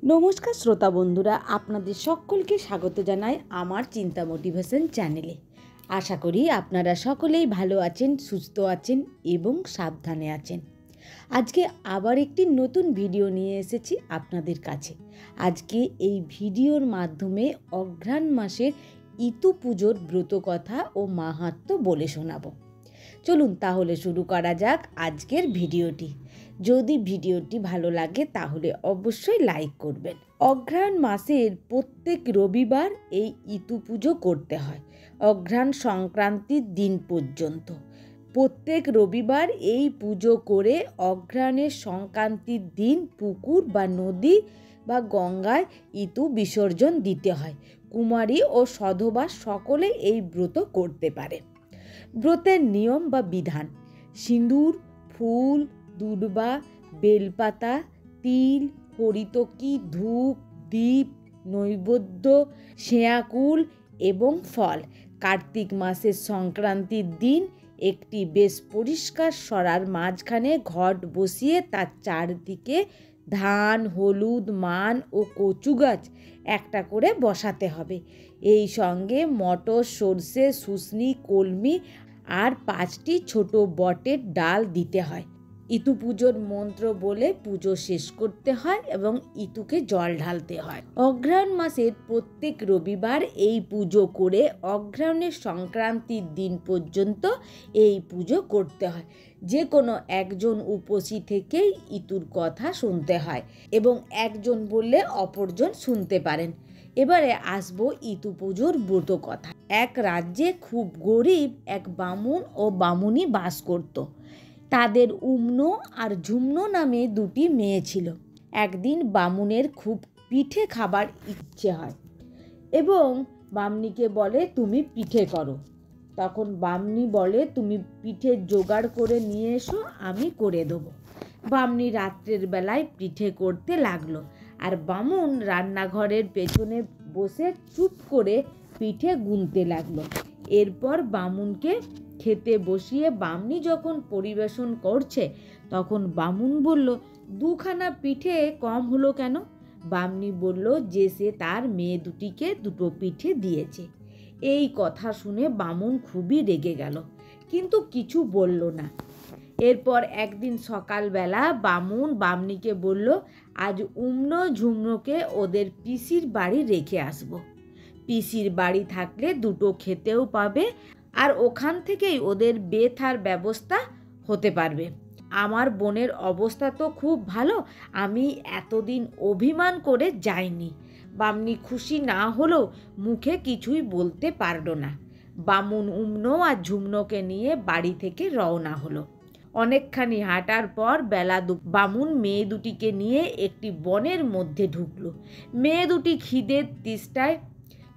নমস্কার শ্রোতা বন্ধুরা, আপনাদের সকলকে স্বাগত জানাই আমার চিন্তা মোটিভেশন চ্যানেলে। আশা করি আপনারা সকলেই ভালো আছেন, সুস্থ আছেন এবং সাবধানে আছেন। আজকে আবার একটি নতুন ভিডিও নিয়ে এসেছি আপনাদের কাছে। আজকে এই ভিডিওর মাধ্যমে অঘ্রাণ মাসের ইতু পুজোর ব্রতকথা ও মাহাত্ম্য বলে শোনাবো। চলুন তাহলে শুরু করা যাক আজকের ভিডিওটি। যদি ভিডিওটি ভালো লাগে তাহলে অবশ্যই লাইক করবেন। অঘ্রাণ মাসের প্রত্যেক রবিবার এই ইতু পুজো করতে হয় অঘ্রাণ সংক্রান্তির দিন পর্যন্ত। প্রত্যেক রবিবার এই পুজো করে অঘ্রাণের সংক্রান্তির দিন পুকুর বা নদী বা গঙ্গায় ইতু বিসর্জন দিতে হয়। কুমারী ও সধবা সকলে এই ব্রত করতে পারে। ব্রতের নিয়ম বা বিধান: সিঁদুর, ফুল, দুর্বা, বেলপাতা, তিল, হরিতকি, ধূপ, দীপ, নৈবেদ্য, সেয়াকুল এবং ফল। কার্তিক মাসের সংক্রান্তির দিন একটি বেশ পরিষ্কার সরার মাঝখানে ঘট বসিয়ে তার চারদিকে ধান, হলুদ, মান ও কচু গাছ একটা করে বসাতে হবে। এই সঙ্গে মটর, সর্ষে, শুশনি, কলমি আর 5টি ছোট বটের ডাল দিতে হয়। ইতু পুজোর মন্ত্র বলে পুজো শেষ করতে হয় এবং ইতুকে জল ঢালতে হয়। অঘ্রাণ মাসের প্রত্যেক রবিবার এই পুজো করে অঘ্রাণের সংক্রান্তির দিন পর্যন্ত এই পুজো করতে হয়। যে কোনো একজন উপসী থেকেই ইতুর কথা শুনতে হয় এবং একজন বললে অপরজন শুনতে পারেন। এবারে আসবো ইতু পুজোর ব্রত কথা। এক রাজ্যে খুব গরিব এক বামুন ও বামুনি বাস করত। তাদের উম্নো আর ঝুমনো নামে 2টি মেয়ে ছিল। একদিন বামুনের খুব পিঠে খাবার ইচ্ছে হয় এবং বামনিকে বলে, তুমি পিঠে করো। তখন বামনি বলে, তুমি পিঠে জোগাড় করে নিয়ে এসো, আমি করে দেবো। বামনি রাত্রের বেলায় পিঠে করতে লাগলো আর বামুন রান্নাঘরের পেছনে বসে চুপ করে পিঠে গুনতে লাগলো। এরপর বামুনকে খেতে বসিয়ে বামনি যখন পরিবেশন করছে তখন বামুন বলল, 2খানা পিঠে কম হলো কেন? বামনি বলল যে সে তার মেয়ে দুটিকে 2টো পিঠে দিয়েছে। এই কথা শুনে বামুন খুবই রেগে গেল, কিন্তু কিছু বলল না। এরপর একদিন সকালবেলা বামুন বামনিকে বলল, আজ উম্নো ঝুমনোকে ওদের পিসির বাড়ি রেখে আসবো। পিসির বাড়ি থাকলে 2টো খেতেও পাবে আর ওখান থেকেই ওদের বেথার ব্যবস্থা হতে পারবে। আমার বোনের অবস্থা তো খুব ভালো, আমি এতদিন অভিমান করে যাইনি। বামনি খুশি না হলেও মুখে কিছুই বলতে পারল না। বামুন উম্নো আর ঝুমনোকে নিয়ে বাড়ি থেকে রওনা হলো। অনেকখানি হাঁটার পর বেলা বামুন মেয়ে দুটিকে নিয়ে একটি বনের মধ্যে ঢুকলো। মেয়ে দুটি খিদের তৃষ্ণায়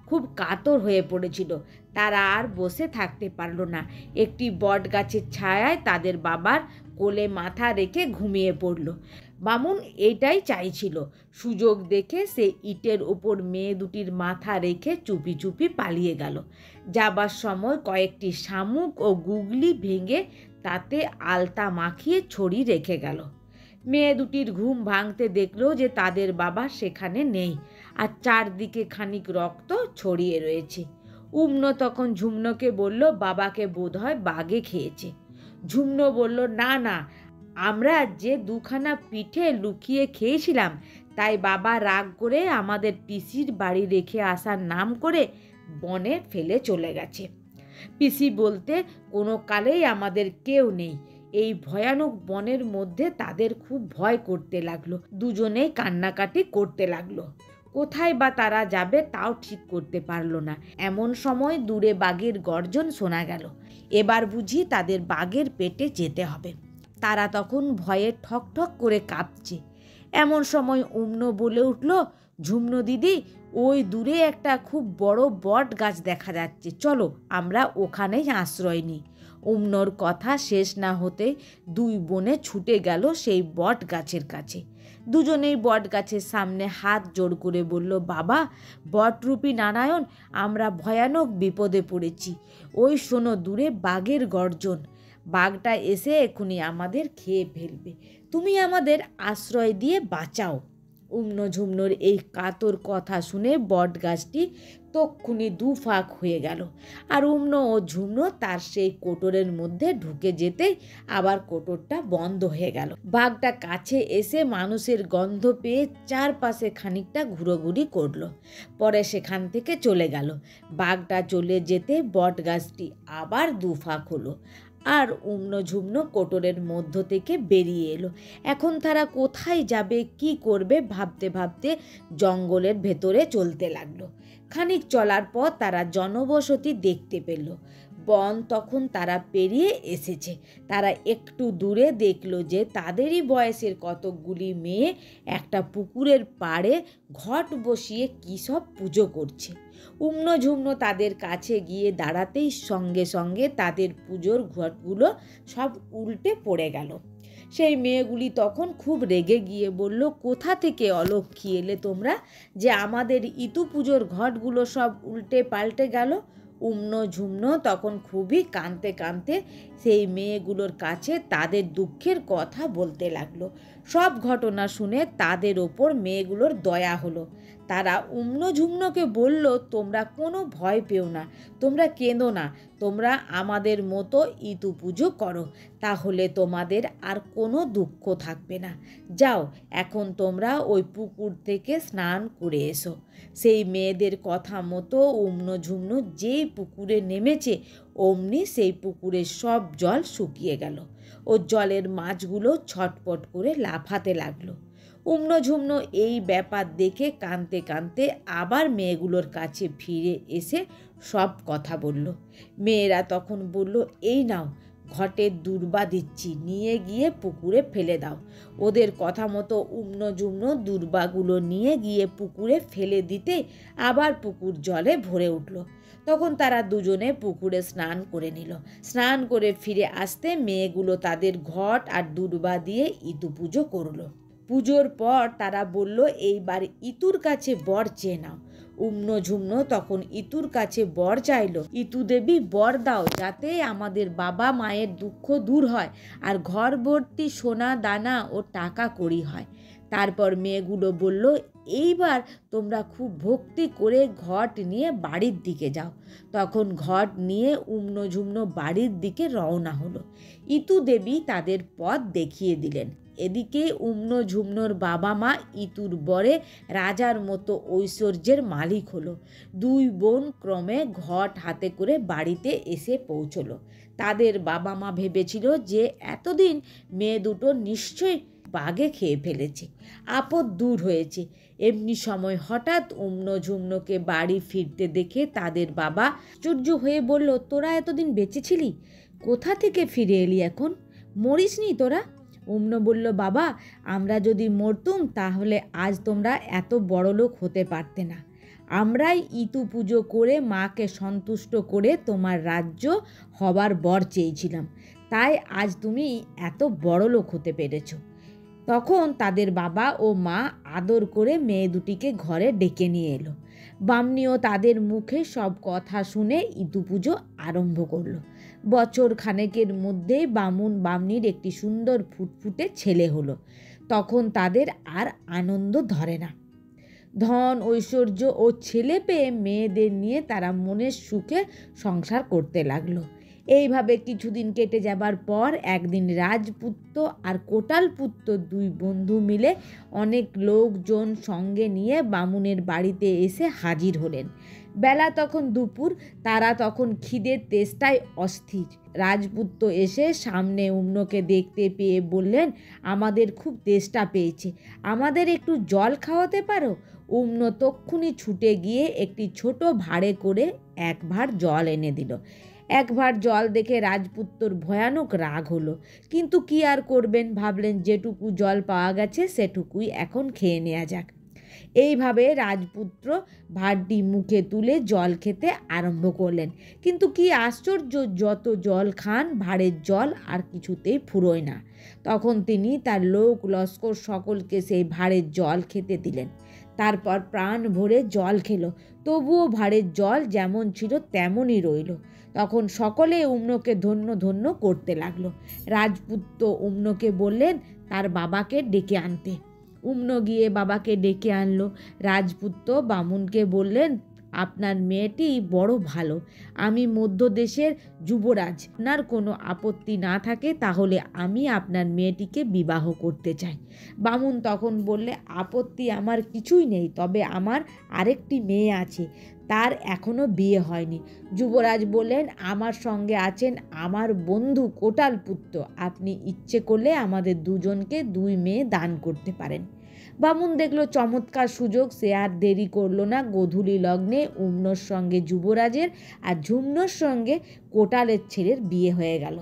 খুব কাতর হয়ে পড়েছিল। তারা আর বসে থাকতে পারল না। একটি বট গাছের ছায়ায় তাদের বাবার কোলে মাথা রেখে ঘুমিয়ে পড়ল। বামুন এটাই চাইছিল। সুযোগ দেখে সে ইটের ওপর মেয়ে দুটির মাথা রেখে চুপি চুপি পালিয়ে গেল। যাবার সময় কয়েকটি শামুক ও গুগলি ভেঙে তাতে আলতা মাখিয়ে ছড়ি রেখে গেল। মেয়ে দুটির ঘুম ভাঙতে দেখলো যে তাদের বাবা সেখানে নেই আর চারদিকে খানিক রক্ত ছড়িয়ে রয়েছে। উম্নো তখন ঝুমনোকে বলল, বাবাকে বোধহয় বাঘে খেয়েছে। ঝুমনো বলল, না না, আমরা যে 2খানা পিঠে লুকিয়ে খেয়েছিলাম তাই বাবা রাগ করে আমাদের পিসির বাড়ি রেখে আসার নাম করে বনে ফেলে চলে গেছে। পিসি বলতে কোনো কালেই আমাদের কেউ নেই। এই ভয়ানক বনের মধ্যে তাদের খুব ভয় করতে লাগলো। দুজনেই কান্নাকাটি করতে লাগলো। কোথায় বা তারা যাবে তাও ঠিক করতে পারলো না। এমন সময় দূরে বাঘের গর্জন শোনা গেল। এবার বুঝি তাদের বাঘের পেটে যেতে হবে। তারা তখন ভয়ে ঠক ঠক করে কাঁপছে। এমন সময় উম্নো বলে উঠল, ঝুমনো দিদি, ওই দূরে একটা খুব বড় বট গাছ দেখা যাচ্ছে, চলো আমরা ওখানেই আশ্রয় নিই। উম্নোর কথা শেষ না হতে 2 বোনে ছুটে গেল সেই বট গাছের কাছে। দুজনেই বট গাছের সামনে হাত জোড় করে বলল, বাবা বটরূপী নারায়ণ, আমরা ভয়ানক বিপদে পড়েছি। ওই শোনো দূরে বাঘের গর্জন। বাঘটা এসে এক্ষুনি আমাদের খেয়ে ফেলবে, তুমি আমাদের আশ্রয় দিয়ে বাঁচাও। ঝুমনোর এই কাতর কথা শুনে বটগাছটি তক্ষুনি দুফাক হয়ে গেল, আর ও ঝুমনো তার সেই কোটরের মধ্যে ঢুকে যেতেই আবার কোটরটা বন্ধ হয়ে গেল। বাঘটা কাছে এসে মানুষের গন্ধ পেয়ে চারপাশে খানিকটা ঘুরোঘুরি করলো, পরে সেখান থেকে চলে গেল। বাঘটা চলে যেতে বটগাছটি আবার দুফাক হলো, আর ঝুমনো কোটরের মধ্য থেকে বেরিয়ে এলো। এখন তারা কোথায় যাবে, কি করবে ভাবতে ভাবতে জঙ্গলের ভেতরে চলতে লাগলো। খানিক চলার পর তারা জনবসতি দেখতে পেল। বন তখন তারা পেরিয়ে এসেছে। তারা একটু দূরে দেখলো যে তাদেরই বয়সের কতকগুলি মেয়ে একটা পুকুরের পাড়ে ঘট বসিয়ে কী সব পুজো করছে। ঝুমনো তাদের কাছে গিয়ে দাঁড়াতেই সঙ্গে সঙ্গে তাদের পুজোর ঘটগুলো সব উল্টে পড়ে গেল। সেই মেয়েগুলি তখন খুব রেগে গিয়ে বলল, কোথা থেকে অলক্ষী এলে তোমরা, যে আমাদের ইতু পুজোর ঘটগুলো সব উল্টে পাল্টে গেল। ঝুমনো তখন খুবই কাঁদতে কাঁদতে সেই মেয়েগুলোর কাছে তাদের দুঃখের কথা বলতে লাগলো। সব ঘটনা শুনে তাদের ওপর মেয়েগুলোর দয়া হলো। তারা ঝুমনোকে বলল, তোমরা কোনো ভয় পেও না, তোমরা কেঁদো না, তোমরা আমাদের মতো ইতু পুজো করো, তাহলে তোমাদের আর কোনো দুঃখ থাকবে না। যাও, এখন তোমরা ওই পুকুর থেকে স্নান করে এসো। সেই মেয়েদের কথা মতো ঝুমনো যেই পুকুরে নেমেছে, অমনি সেই পুকুরের সব জল শুকিয়ে গেল ও জলের মাছগুলো ছটপট করে লাফাতে লাগলো। ঝুমনো এই ব্যাপার দেখে কাঁদতে কাঁদতে আবার মেয়েগুলোর কাছে ফিরে এসে সব কথা বলল। মেয়েরা তখন বলল, এই নাও, ঘটের দূর্বা দিচ্ছি, নিয়ে গিয়ে পুকুরে ফেলে দাও। ওদের কথা মতো ঝুমনো দূর্বাগুলো নিয়ে গিয়ে পুকুরে ফেলে দিতে আবার পুকুর জলে ভরে উঠল। তখন তারা দুজনে পুকুরে স্নান করে নিল। স্নান করে ফিরে আসতে মেয়েগুলো তাদের ঘট আর দূর্বা দিয়ে ইতু পুজো করলো। পুজোর পর তারা বলল, এইবার ইতুর কাছে বর চেয়ে নাও। ঝুমনো তখন ইতুর কাছে বর চাইল, ইতু দেবী বর দাও, যাতে আমাদের বাবা মায়ের দুঃখ দূর হয় আর ঘর ভর্তি সোনা দানা ও টাকা কড়ি হয়। তারপর মেয়েগুলো বলল, এইবার তোমরা খুব ভক্তি করে ঘট নিয়ে বাড়ির দিকে যাও। তখন ঘট নিয়ে ঝুমনো বাড়ির দিকে রওনা হলো। ইতু দেবী তাদের পথ দেখিয়ে দিলেন। এদিকে ঝুমনোর বাবা মা ইতুর বরে রাজার মতো ঐশ্বর্যের মালিক হলো। দুই বোন ক্রমে ঘট হাতে করে বাড়িতে এসে পৌঁছলো। তাদের বাবা মা ভেবেছিল যে এতদিন মেয়ে দুটো নিশ্চয়ই বাঘে খেয়ে ফেলেছে, আপদ দূর হয়েছে। এমনি সময় হঠাৎ ঝুমনোকে বাড়ি ফিরতে দেখে তাদের বাবা আশ্চর্য হয়ে বলল, তোরা এতদিন বেঁচে ছিলি, কোথা থেকে ফিরে এলি এখন? মরিসনি তোরা? বলল, বাবা, আমরা যদি মরতুম তাহলে আজ তোমরা এত বড় লোক হতে পারতে না। আমরাই ইতু পুজো করে মাকে সন্তুষ্ট করে তোমার রাজ্য হবার বর চেয়েছিলাম, তাই আজ তুমি এত বড় লোক হতে পেরেছ। তখন তাদের বাবা ও মা আদর করে মেয়ে দুটিকে ঘরে ডেকে নিয়ে এলো। বামনিও তাদের মুখে সব কথা শুনে ইতু পুজো আরম্ভ করলো। বছর খানেকের মধ্যেই বামনির একটি সুন্দর ফুটফুটে ছেলে হলো। তখন তাদের আর আনন্দ ধরে না। ধন ঐশ্বর্য ও ছেলে পেয়ে মেয়েদের নিয়ে তারা মনের সুখে সংসার করতে লাগলো। এইভাবে কিছুদিন কেটে যাবার পর একদিন রাজপুত্র আর কোটালপুত্র দুই বন্ধু মিলে অনেক লোকজন সঙ্গে নিয়ে বামুনের বাড়িতে এসে হাজির হলেন। বেলা তখন দুপুর, তারা তখন খিদের তেষ্টায় অস্থির। রাজপুত্র এসে সামনে কে দেখতে পেয়ে বললেন, আমাদের খুব তেষ্টা পেয়েছে, আমাদের একটু জল খাওয়াতে পারো? তক্ষুনি ছুটে গিয়ে একটি ছোট ভাঁড়ে করে এক ভাঁড় জল এনে দিল। এক ভাঁড় জল দেখে রাজপুত্রর ভয়ানক রাগ হলো, কিন্তু কি আর করবেন, ভাবলেন যেটুকু জল পাওয়া গেছে সেটুকুই এখন খেয়ে নেওয়া যাক। এইভাবে রাজপুত্র ভাঁড়টি মুখে তুলে জল খেতে আরম্ভ করলেন। কিন্তু কি আশ্চর্য, যত জল খান ভাঁড়ের জল আর কিছুতেই ফুরোয় না। তখন তিনি তার লোক লস্কর সকলকে সেই ভাঁড়ের জল খেতে দিলেন। তারপর প্রাণ ভরে জল খেলো, তবুও ভাঁড়ের জল যেমন ছিল তেমনই রইল। তখন সকলে কে ধন্য ধন্য করতে লাগলো। রাজপুত্র কে বললেন তার বাবাকে ডেকে আনতে। উম্ন গিয়ে বাবাকে ডেকে আনলো। রাজপুত্র বামুনকে বললেন, আপনার মেয়েটি বড় ভালো, আমি মধ্য দেশের যুবরাজ, আপনার কোনো আপত্তি না থাকে তাহলে আমি আপনার মেয়েটিকে বিবাহ করতে চাই। বামুন তখন বললে, আপত্তি আমার কিছুই নেই, তবে আমার আরেকটি মেয়ে আছে, তার এখনো বিয়ে হয়নি। যুবরাজ বললেন, আমার সঙ্গে আছেন আমার বন্ধু কোটালপুত্র, আপনি ইচ্ছে করলে আমাদের দুজনকে 2 মেয়ে দান করতে পারেন। বামুন দেখলো চমৎকার সুযোগ, সে আর দেরি করলো না। গোধূলি লগ্নে উম্নর সঙ্গে যুবরাজের আর ঝুমনোর সঙ্গে কোটালের ছেলের বিয়ে হয়ে গেল।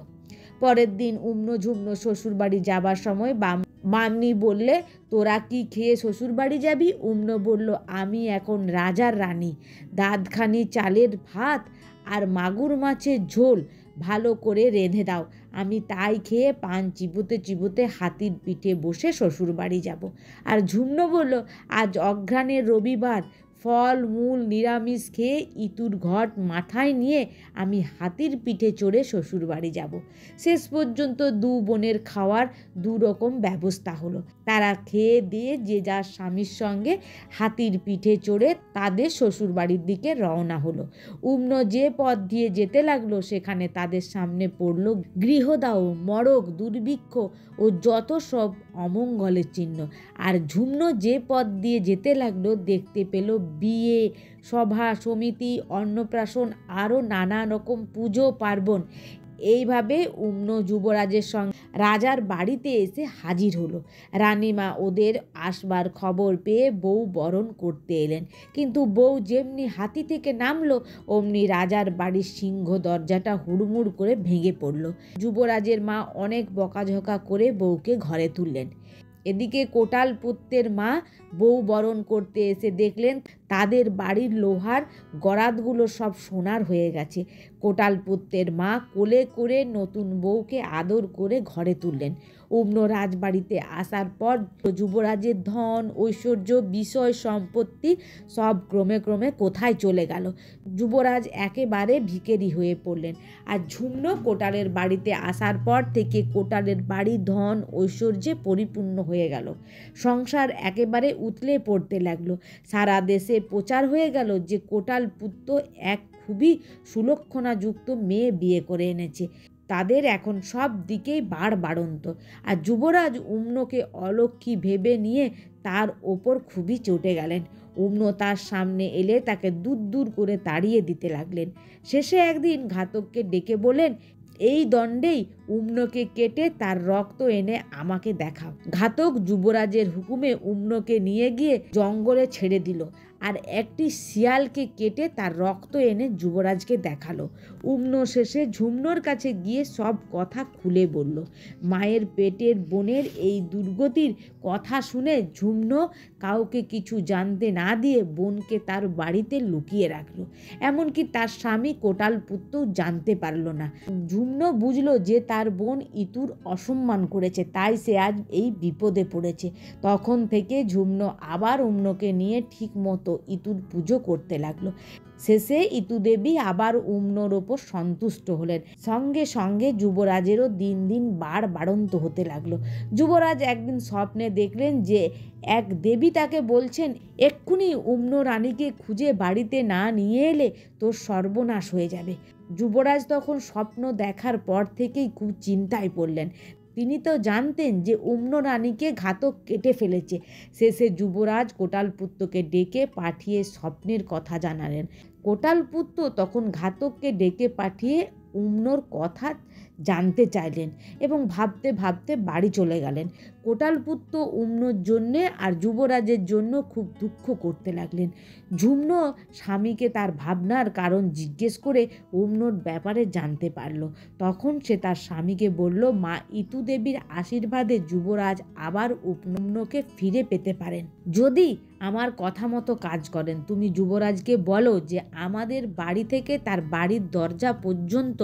পরের দিন উম্ন ঝুমনো শ্বশুরবাড়ি যাবার সময় বামনি বললে, তোরা কি খেয়ে শ্বশুরবাড়ি যাবি? উম্ন বলল, আমি এখন রাজার রানী, দাঁতখানি চালের ভাত আর মাগুর মাছের ঝোল ভালো করে রেঁধে দাও, আমি তাই খেয়ে পান চিবোতে চিবোতে হাতির পিঠে বসে শ্বশুরবাড়ি যাব। আর ঝুমনো বলল, আজ অঘ্রাণের রবিবার, ফল মূল নিরামিষ খেয়ে ইতুর ঘট মাথায় নিয়ে আমি হাতির পিঠে চড়ে শ্বশুরবাড়ি যাব। শেষ পর্যন্ত 2 বোনের খাওয়ার 2 রকম ব্যবস্থা হলো। তারা খেয়ে দিয়ে যে যার স্বামীর সঙ্গে হাতির পিঠে চড়ে তাদের শ্বশুরবাড়ির দিকে রওনা হলো। উম্ন যে পথ দিয়ে যেতে লাগলো সেখানে তাদের সামনে পড়ল গৃহদাহ, মড়ক, দুর্ভিক্ষ ও যত সব অমঙ্গলের চিহ্ন। আর ঝুমনো যে পথ দিয়ে যেতে লাগলো দেখতে পেল বিয়ে, সভা সমিতি, অন্নপ্রাশন, আরও নানা রকম পুজো পার্বণ। এইভাবে উম্ন যুবরাজের সঙ্গে রাজার বাড়িতে এসে হাজির হলো। রানীমা ওদের আসবার খবর পেয়ে বউ বরণ করতে এলেন, কিন্তু বউ যেমনি হাতি থেকে নামলো অমনি রাজার বাড়ির সিংহ দরজাটা হুড়মুড় করে ভেঙে পড়ল। যুবরাজের মা অনেক বকাঝকা করে বউকে ঘরে তুললেন। এদিকে কোটালপুত্রের মা বউ বরণ করতে এসে দেখলেন তাদের বাড়ির লোহার গরাদগুলো সব সোনার হয়ে গেছে। কোটালপুত্রের মা কোলে করে নতুন বউকে আদর করে ঘরে তুললেন। উম্ন রাজবাড়িতে আসার পর যুবরাজের ধন ঐশ্বর্য বিষয় সম্পত্তি সব ক্রমে ক্রমে কোথায় চলে গেল। যুবরাজ একেবারে ভিখারি হয়ে পড়লেন। আর ঝুমনো কোটালের বাড়িতে আসার পর থেকে কোটালের বাড়ি ধন ঐশ্বর্যে পরিপূর্ণ হয়ে গেল। সংসার একেবারে উতলে পড়তে লাগলো। সারা দেশে প্রচার হয়ে গেল যে কোটালপুত্র এক খুবই সুলক্ষণাযুক্ত মেয়ে বিয়ে করে এনেছে। তাদের এখন সব দিকেই বাড়ন্ত। আর যুবরাজ উম্নকে অলক্ষী ভেবে নিয়ে তার ওপর খুবই চটে গেলেন। উম্ন তার সামনে এলে তাকে দূর দূর করে তাড়িয়ে দিতে লাগলেন। শেষে একদিন ঘাতককে ডেকে বলেন, এই দণ্ডেই উম্নকে কেটে তার রক্ত এনে আমাকে দেখাও। ঘাতক যুবরাজের হুকুমে উম্নকে নিয়ে গিয়ে জঙ্গলে ছেড়ে দিল আর একটি শিয়ালকে কেটে তার রক্ত এনে যুবরাজকে দেখালো। উম্ন শেষে ঝুমনোর কাছে গিয়ে সব কথা খুলে বলল। মায়ের পেটের বোনের এই দুর্গতির কথা শুনে ঝুমনো কাউকে কিছু জানতে না দিয়ে বোনকে তার বাড়িতে লুকিয়ে রাখলো। এমনকি তার স্বামী কোটালপুত্র জানতে পারল না। ঝুমনো বুঝলো যে তার বোন ইতুর অসম্মান করেছে, তাই সে আজ এই বিপদে পড়েছে। তখন থেকে ঝুমনো আবার উম্নকে নিয়ে ঠিক মতো ইতুর পুজো করতে লাগলো। শেষে ইতু দেবী আবার উম্নর ওপর সন্তুষ্ট হলেন। সঙ্গে সঙ্গে যুবরাজেরও দিন দিন বাড়ন্ত হতে লাগলো। যুবরাজ একদিন স্বপ্নে দেখলেন যে এক দেবী তাকে বলছেন, এক্ষুনি উম্ন রানীকে খুঁজে বাড়িতে না নিয়ে এলে তোর সর্বনাশ হয়ে যাবে। যুবরাজ তখন স্বপ্ন দেখার পর থেকেই খুব চিন্তায় পড়লেন। তিনি তো জানতেন যে উম্ন রানীকে ঘাতক কেটে ফেলেছে। শেষে যুবরাজ কোটালপুত্রকে ডেকে পাঠিয়ে স্বপ্নের কথা জানালেন। কোটালপুত্র তখন ঘাতককে ডেকে পাঠিয়ে উম্নর কথা জানতে চাইলেন এবং ভাবতে ভাবতে বাড়ি চলে গেলেন। কোটালপুত্র উম্নর জন্যে আর যুবরাজের জন্য খুব দুঃখ করতে লাগলেন। ঝুমনো স্বামীকে তার ভাবনার কারণ জিজ্ঞেস করে উম্নর ব্যাপারে জানতে পারল। তখন সে তার স্বামীকে বলল, মা ইতু দেবীর আশীর্বাদে যুবরাজ আবার উম্নকে ফিরে পেতে পারেন যদি আমার কথা মতো কাজ করেন। তুমি যুবরাজকে বলো যে আমাদের বাড়ি থেকে তার বাড়ির দরজা পর্যন্ত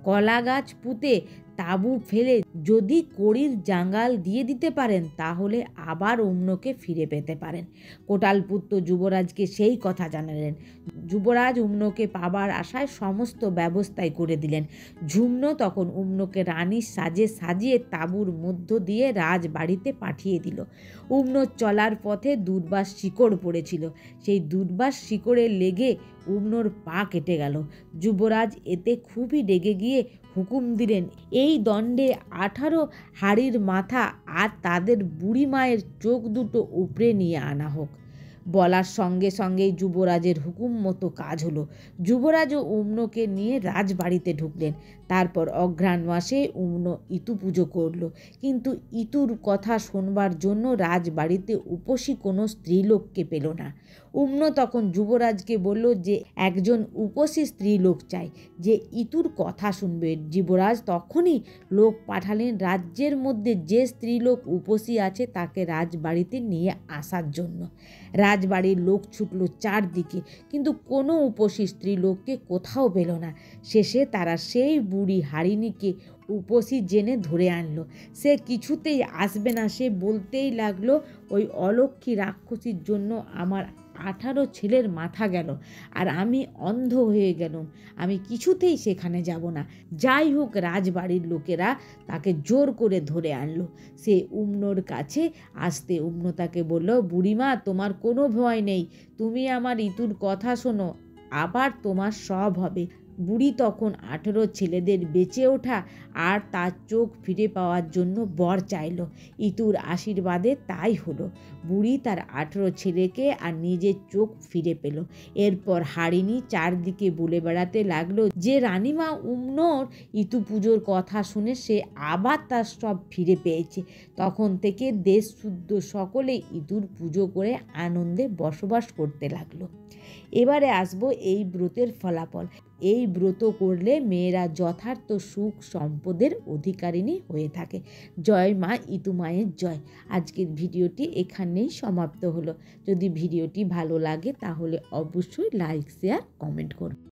কলা গাছ পুঁতে তাঁবু ফেলে যদি কড়ির জাঙ্গাল দিয়ে দিতে পারেন তাহলে আবার অম্নকে ফিরে পেতে পারেন। কোটালপুত্র যুবরাজকে সেই কথা জানালেন। যুবরাজ অম্নকে পাবার আশায় সমস্ত ব্যবস্থাই করে দিলেন। ঝুম্ন তখন অম্নকে রানীর সাজে সাজিয়ে তাঁবুর মধ্য দিয়ে রাজবাড়িতে পাঠিয়ে দিল। অম্নর চলার পথে দুর্বাস শিকড় পড়েছিল, সেই দুর্বাস শিকড়ে লেগে অম্নর পা কেটে গেল। যুবরাজ এতে খুবই রেগে গিয়ে হুকুম দিলেন, এই দণ্ডে 18 হাড়ির মাথা আর তাদের বুড়ি মায়ের চোখ দুটো উপড়ে নিয়ে আনা হোক। বলার সঙ্গে সঙ্গেই যুবরাজের হুকুম মতো কাজ হলো। যুবরাজও অম্নকে নিয়ে রাজবাড়িতে ঢুকলেন। তারপর অঘ্রাণ মাসে অম্ন ইতু পুজো করল, কিন্তু ইতুর কথা শোনবার জন্য রাজবাড়িতে উপসী কোনো স্ত্রীলোককে পেল না। অম্ন তখন যুবরাজকে বলল যে একজন উপসী স্ত্রীলোক চাই, যে ইতুর কথা শুনবে। যুবরাজ তখনই লোক পাঠালেন রাজ্যের মধ্যে যে স্ত্রীলোক উপসী আছে তাকে রাজবাড়িতে নিয়ে আসার জন্য। রাজবাড়ির লোক ছুটল চারদিকে, কিন্তু কোনো উপসী স্ত্রীলোককে কোথাও পেল না। শেষে তারা সেই বুড়ি হারিণীকে উপসী জেনে ধরে আনলো। সে কিছুতেই আসবে না, সে বলতেই লাগলো, ওই অলক্ষী রাক্ষসীর জন্য আমার 18 ছেলের মাথা গেল আর আমি অন্ধ হয়ে গেলাম, আমি কিছুতেই সেখানে যাব না। যাই হোক, রাজবাড়ির লোকেরা তাকে জোর করে ধরে আনলো। সে অম্নর কাছে আসতে অম্ন তাকে বলল, বুড়িমা, তোমার কোনো ভয় নেই, তুমি আমার ইতুর কথা শোনো, আবার তোমার সব হবে। বুড়ি তখন 18 ছেলেদের বেঁচে ওঠা আর তার চোখ ফিরে পাওয়ার জন্য বর চাইল। ইতুর আশীর্বাদে তাই হলো। বুড়ি তার 18 ছেলেকে আর নিজের চোখ ফিরে পেল। এরপর হারিণী চারদিকে বলে বেড়াতে লাগলো যে রানীমা অম্নর ইতু পুজোর কথা শুনে সে আবার তার সব ফিরে পেয়েছে। তখন থেকে দেশ শুদ্ধ সকলে ইতুর পুজো করে আনন্দে বসবাস করতে লাগলো। এবারে আসবো এই ব্রতের ফলাফল। এই ব্রত করলে মেয়েরা যথার্থ সুখ সম্পদের অধিকারিণী হয়ে থাকে। জয় মা ইতু মায়ের জয়। আজকের ভিডিওটি এখানেই সমাপ্ত হলো। যদি ভিডিওটি ভালো লাগে তাহলে অবশ্যই লাইক, শেয়ার, কমেন্ট করুন।